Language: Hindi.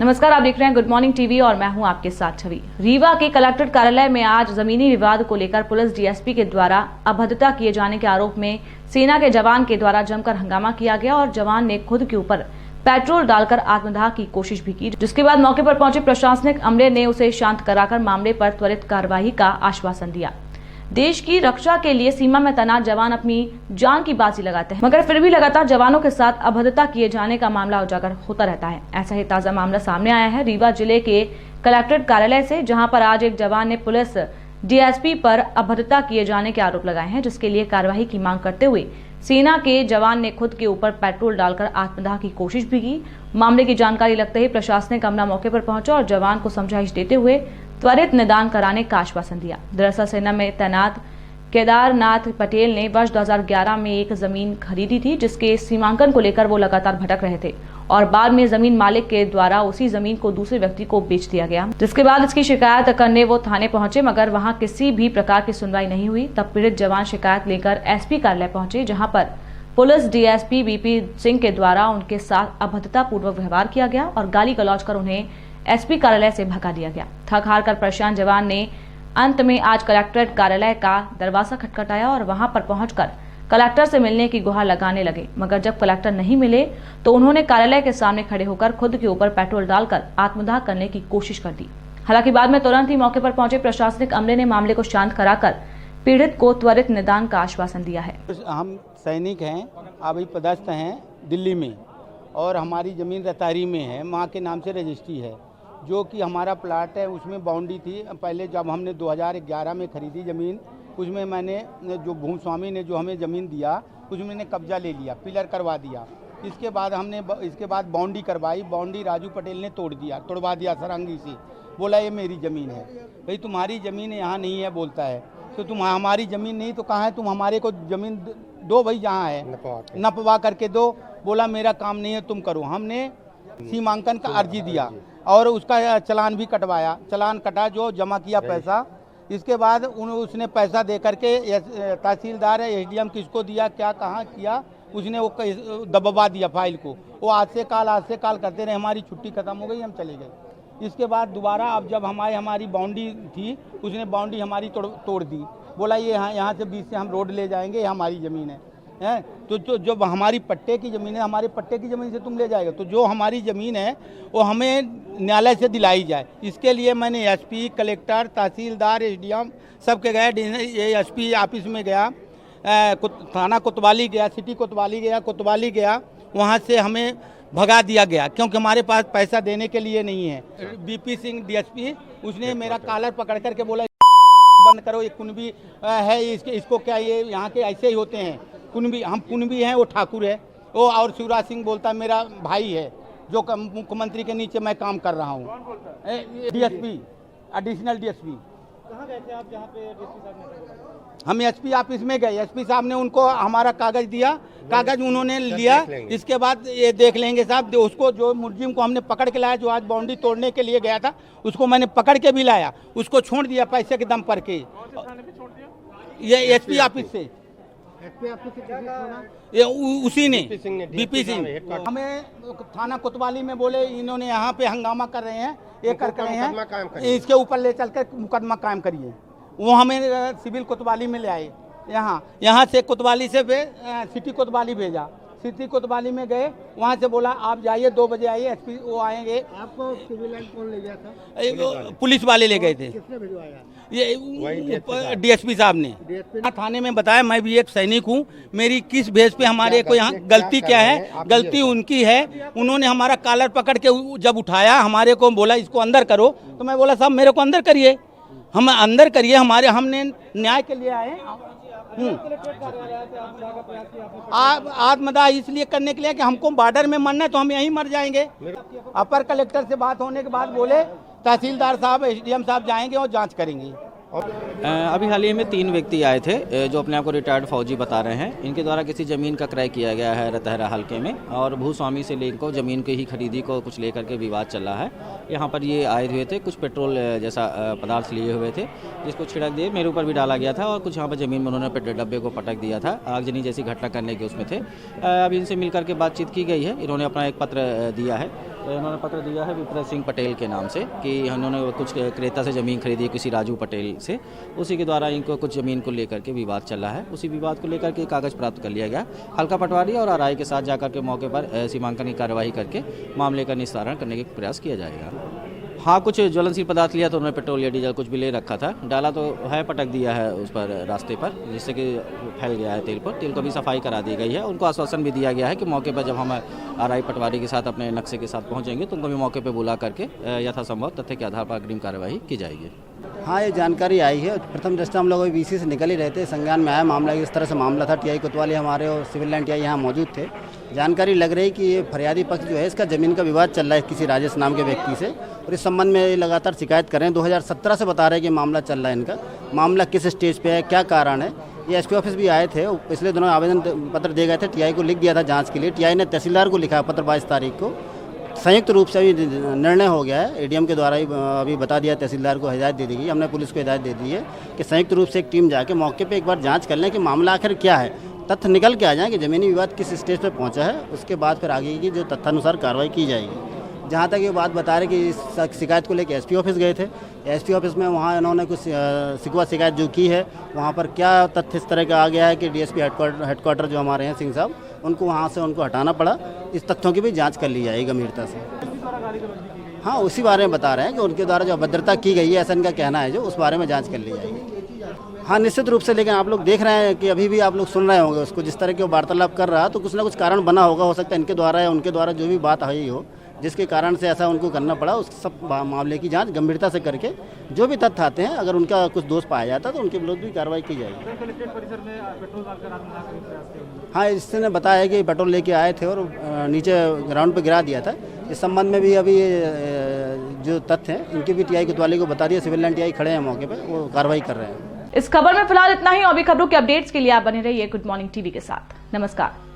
नमस्कार, आप देख रहे हैं गुड मॉर्निंग टीवी और मैं हूं आपके साथ छवि। रीवा के कलेक्ट्रेट कार्यालय में आज जमीनी विवाद को लेकर पुलिस डीएसपी के द्वारा अभद्रता किए जाने के आरोप में सेना के जवान के द्वारा जमकर हंगामा किया गया और जवान ने खुद के ऊपर पेट्रोल डालकर आत्मदाह की कोशिश भी की, जिसके बाद मौके पर पहुंचे प्रशासनिक अमले ने उसे शांत कराकर मामले पर त्वरित कार्रवाई का आश्वासन दिया। देश की रक्षा के लिए सीमा में तैनात जवान अपनी जान की बाजी लगाते हैं, मगर फिर भी लगातार जवानों के साथ अभद्रता किए जाने का मामला उजागर होता रहता है। ऐसा ही ताजा मामला सामने आया है रीवा जिले के कलेक्ट्रेट कार्यालय से, जहां पर आज एक जवान ने पुलिस डीएसपी पर अभद्रता किए जाने के आरोप लगाए हैं, जिसके लिए कार्रवाई की मांग करते हुए सेना के जवान ने खुद के ऊपर पेट्रोल डालकर आत्मदाह की कोशिश भी की। मामले की जानकारी लगते ही प्रशासनिक अमला मौके पर पहुंचा और जवान को समझाइश देते हुए त्वरित निदान कराने का आश्वासन दिया। दरअसल सेना में तैनात केदारनाथ पटेल ने वर्ष 2011 में एक जमीन खरीदी थी, जिसके सीमांकन को लेकर वो लगातार भटक रहे थे और बाद में जमीन मालिक के द्वारा उसी जमीन को दूसरे व्यक्ति को बेच दिया गया, जिसके बाद इसकी शिकायत करने वो थाने पहुंचे, मगर वहां किसी भी प्रकार की सुनवाई नहीं हुई। तब पीड़ित जवान शिकायत लेकर एसपी कार्यालय पहुंचे, जहां पर पुलिस डीएसपी बीपी सिंह के द्वारा उनके साथ अभद्रता पूर्वक व्यवहार किया गया और गाली गलौज कर उन्हें एसपी कार्यालय से भगा दिया गया। थक हार कर परेशान जवान ने अंत में आज कलेक्ट्रेट कार्यालय का दरवाजा खटखटाया और वहां पर पहुंचकर कलेक्टर से मिलने की गुहार लगाने लगे, मगर जब कलेक्टर नहीं मिले तो उन्होंने कार्यालय के सामने खड़े होकर खुद के ऊपर पेट्रोल डालकर आत्मदाह करने की कोशिश कर दी। हालांकि बाद में तुरंत ही मौके पर पहुंचे प्रशासनिक अमले ने मामले को शांत कराकर पीड़ित को त्वरित निदान का आश्वासन दिया है। हम सैनिक हैं, अभी पदस्थ हैं दिल्ली में और हमारी ज़मीन रतारी में है, माँ के नाम से रजिस्ट्री है। जो कि हमारा प्लाट है उसमें बाउंड्री थी। पहले जब हमने 2011 में खरीदी ज़मीन, उसमें मैंने जो भूस्वामी ने जो हमें ज़मीन दिया उसमें मैंने कब्जा ले लिया, पिलर करवा दिया। इसके बाद बाउंड्री करवाई, बाउंड्री राजू पटेल ने तोड़वा दिया सरंगी से। बोला ये मेरी ज़मीन है। भाई तुम्हारी ज़मीन यहाँ नहीं है बोलता है, तो तुम हमारी ज़मीन नहीं तो कहाँ है, तुम हमारे को ज़मीन दो भाई, जहाँ है नपवा करके दो। बोला मेरा काम नहीं है, तुम करो। हमने सीमांकन का अर्जी दिया और उसका चलान भी कटवाया, चलान कटा जो जमा किया पैसा। इसके बाद उसने पैसा दे करके तहसीलदार है, एसडीएम किसको दिया, क्या कहाँ किया, उसने वो दबवा दिया फाइल को। वो आज से काल करते रहे। हमारी छुट्टी खत्म हो गई, हम चले गए। इसके बाद दोबारा अब जब हमारी बाउंड्री थी, उसने बाउंड्री हमारी तोड़ दी। बोला ये यहाँ से बीच से हम रोड ले जाएंगे, ये हमारी ज़मीन है। तो जब हमारी पट्टे की ज़मीन है, हमारे पट्टे की ज़मीन से तुम ले जाएगा, तो जो हमारी ज़मीन है वो हमें न्यायालय से दिलाई जाए। इसके लिए मैंने एसपी, कलेक्टर, तहसीलदार, एसडीएम सबके गए। एसपी ऑफिस में गया, थाना कोतवाली गया, सिटी कोतवाली गया। वहाँ से हमें भगा दिया गया क्योंकि हमारे पास पैसा देने के लिए नहीं है। बीपी सिंह डीएसपी, उसने मेरा कॉलर पकड़ करके बोला बंद करो, ये कुनबी है, इसको क्या, ये यहाँ के ऐसे ही होते हैं कुनबी, हम कुनबी हैं, वो ठाकुर है। वो और शिवराज सिंह बोलता मेरा भाई है, जो मुख्यमंत्री के नीचे मैं काम कर रहा हूँ। DSP, additional DSP. कहाँ गए थे आप जहाँ पे डीएसपी साहब ने? हम एसपी ऑफिस में गए। एसपी साहब ने उनको हमारा कागज दिया, कागज उन्होंने लिया। इसके बाद ये देख लेंगे साहब, उसको जो मुलजिम को हमने पकड़ के लाया, जो आज बाउंड्री तोड़ने के लिए गया था, उसको मैंने पकड़ के भी लाया, उसको छोड़ दिया पैसे के दम पर के। ये एसपी ऑफिस से ये उसी ने बीपी सिंह हमें थाना कोतवाली में बोले इन्होंने यहाँ पे हंगामा कर रहे हैं, ये कर रहे हैं, इसके ऊपर ले चलकर मुकदमा कायम करिए। वो हमें सिविल कोतवाली में ले आए, यहाँ से कोतवाली से सिटी कोतवाली भेजा। सिटी कोतवाली में गए, वहाँ से बोला आप जाइए 2 बजे आइए, एसपी वो आएंगे। आपको सिविल लाइन कौन ले गया था? पुलिस वाले ले गए थे। किसने भिजवाया? ये डीएसपी साहब ने थाने में बताया। मैं भी एक सैनिक हूँ, मेरी किस भेज पे हमारे को यहाँ गलती क्या है, गलती उनकी है। उन्होंने हमारा कॉलर पकड़ के जब उठाया, हमारे को बोला इसको अंदर करो, तो मैं बोला साहब मेरे को अंदर करिए, हम अंदर करिए, हमने न्याय के लिए आए। आत्मदाह इसलिए करने के लिए कि हमको बॉर्डर में मरना है, तो हम यहीं मर जाएंगे। अपर कलेक्टर से बात होने के बाद बोले तहसीलदार साहब, एसडीएम साहब जाएंगे और जांच करेंगे। अभी हाल ही में 3 व्यक्ति आए थे जो अपने आप को रिटायर्ड फौजी बता रहे हैं। इनके द्वारा किसी ज़मीन का क्रय किया गया है रतहरा हल्के में और भूस्वामी से लेकर ज़मीन की ही खरीदी को कुछ लेकर के विवाद चल रहा है। यहाँ पर ये आए हुए थे, कुछ पेट्रोल जैसा पदार्थ लिए हुए थे, जिसको छिड़क दिए, मेरे ऊपर भी डाला गया था और कुछ यहाँ पर ज़मीन में उन्होंने डब्बे को पटक दिया था। आगजनी जैसी घटना करने के उसमें थे। अब इनसे मिल करके बातचीत की गई है। इन्होंने अपना एक पत्र दिया है इन्होंने पत्र दिया है विप्र सिंह पटेल के नाम से कि उन्होंने कुछ क्रेता से ज़मीन खरीदी है किसी राजू पटेल से, उसी के द्वारा इनको कुछ ज़मीन को लेकर के विवाद चल रहा है। उसी विवाद को लेकर के कागज़ प्राप्त कर लिया गया। हल्का पटवारी और आरआई के साथ जाकर के मौके पर सीमांकन की कार्रवाई करके मामले का निस्तारण करने के प्रयास किया जाएगा। हाँ, कुछ ज्वलनशील पदार्थ लिया तो उन्होंने पेट्रोल या डीजल कुछ भी ले रखा था, डाला तो है, पटक दिया है उस पर रास्ते पर, जिससे कि फैल गया है तेल पर। तेल को भी सफाई करा दी गई है। उनको आश्वासन भी दिया गया है कि मौके पर जब हम आरआई पटवारी के साथ अपने नक्शे के साथ पहुंचेंगे तो उनको भी मौके पर बुला करके यथासंभव तथ्य के आधार पर अग्रिम कार्रवाई की जाएगी। हाँ, ये जानकारी आई है। प्रथम दृष्टया हम लोग अभी बीसी से निकल ही रहे थे, संज्ञान में आया मामला, इस तरह से मामला था। टीआई कोतवाली हमारे और सिविल लाइन टीआई यहाँ मौजूद थे। जानकारी लग रही कि ये फरियादी पक्ष जो है इसका ज़मीन का विवाद चल रहा है किसी राजेश नाम के व्यक्ति से, और इस संबंध में लगातार शिकायत कर रहे हैं। 2017 से बता रहे हैं कि मामला चल रहा है इनका। मामला किस स्टेज पे है, क्या कारण है, ये एसपी ऑफिस भी आए थे, पिछले दिनों आवेदन पत्र दे गए थे, टीआई को लिख दिया था जाँच के लिए। टीआई ने तहसीलदार को लिखा पत्र 22 तारीख को। संयुक्त रूप से अभी निर्णय हो गया है, एडीएम के द्वारा ही अभी बता दिया, तहसीलदार को हिदायत दे दी गई, हमने पुलिस को हिदायत दे दी है कि संयुक्त रूप से एक टीम जाके मौके पे एक बार जांच कर लें कि मामला आखिर क्या है, तथ्य निकल के आ जाए कि ज़मीनी विवाद किस स्टेज पे पहुंचा है। उसके बाद फिर आगे की जो तथ्यानुसार कार्रवाई की जाएगी। जहाँ तक ये बात बता रहे कि इस शिकायत को लेकर एसपी ऑफिस गए थे, एसपी ऑफिस में वहाँ इन्होंने कुछ शिकवा शिकायत जो की है, वहाँ पर क्या तथ्य इस तरह का आ गया है कि डीएसपी हेडक्वार्टर जो हमारे हैं सिंह साहब, उनको वहाँ से उनको हटाना पड़ा। इस तथ्यों की भी जांच कर ली जाएगी गंभीरता से। हाँ, उसी बारे में बता रहे हैं कि उनके द्वारा जो अभद्रता की गई है, ऐसा इनका कहना है, जो उस बारे में जांच कर ली जाएगी। हाँ, निश्चित रूप से। लेकिन आप लोग देख रहे हैं कि अभी भी आप लोग सुन रहे होंगे उसको, जिस तरह के वो वार्तालाप कर रहा है, तो कुछ ना कुछ कारण बना होगा। हो सकता है इनके द्वारा या उनके द्वारा जो भी बात आई हो, जिसके कारण से ऐसा उनको करना पड़ा, उस सब मामले की जांच गंभीरता से करके जो भी तथ्य आते हैं, अगर उनका कुछ दोष पाया जाता है तो उनके विरुद्ध भी कार्रवाई की जाएगी। हाँ, इसने बताया कि पेट्रोल लेके आए थे और नीचे ग्राउंड पे गिरा दिया था। इस संबंध में भी अभी जो तथ्य हैं इनकी भी टीआई कोतवाली को बता दिया। सिविल लाइन टीआई खड़े हैं मौके पे, वो कार्रवाई कर रहे हैं। इस खबर में फिलहाल इतना ही। और भी खबरों के अपडेट्स के लिए आप बने रहिए गुड मॉर्निंग टीवी के साथ। नमस्कार।